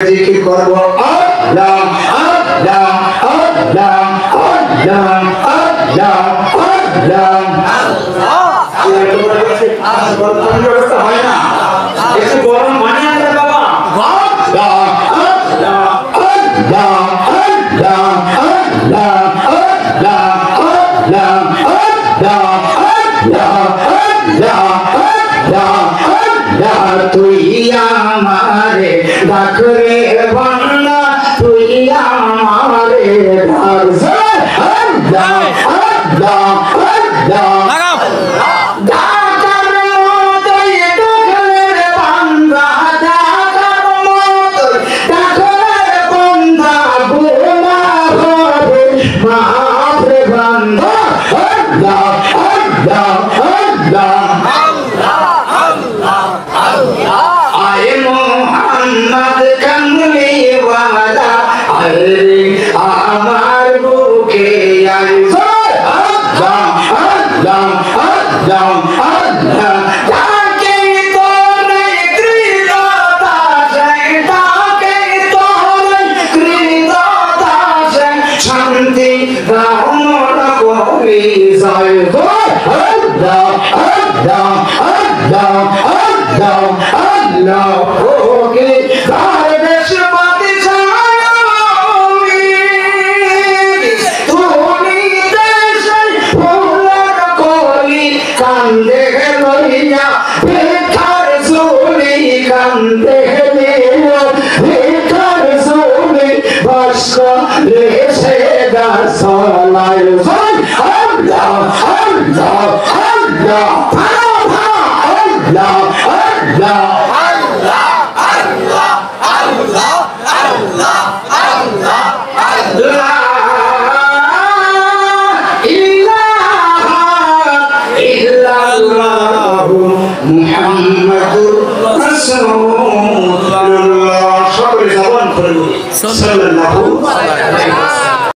জিকির করব আল্লাহ আল্লাহ আল্লাহ আল্লাহ আল্লাহ আল্লাহ হয় না একটু গরম মানে আছে বাবা আল্লাহ আল্লাহ আল্লাহ আল্লাহ আল্লাহ আল্লাহ আল্লাহ আল্লাহ আল্লাহ আল্লাহ তুই আমারে ডাকরে বাংলা তুই আমারে ডাকরে আল্লাহ আল্লাহ আল্লাহ ডাকার মতই ডাকরে বাংলা ডাকার মতই ডাকরে বাংলা বোলা হবে মাফে বাংলা আল্লাহ আল্লাহ আল্লাহ आए मोहम्मद कमली वाला अरे आमार बुके आई अल्लाह अल्लाह अल्लाह अल्लाह ताके तो नहीं कृता दासे ताके तो नहीं कृता दासे शांति रामोर कोई जाए अल्लाह अल्लाह अल्लाह अल्लाह अल्लाह होके तारे देशवादी छायोगी तूनी देश फूलर कोई कांदे लोहिया बेकार सोनी कांदे लिया बेकार सोनी बस्का लेसे दासलाय अल्लाह अल्लाह अल्लाह अल्लाह अल्लाह মুহাম্মাদুর রাসূলুল্লাহ সাল্লাল্লাহু আলাইহি ওয়াসাল্লাম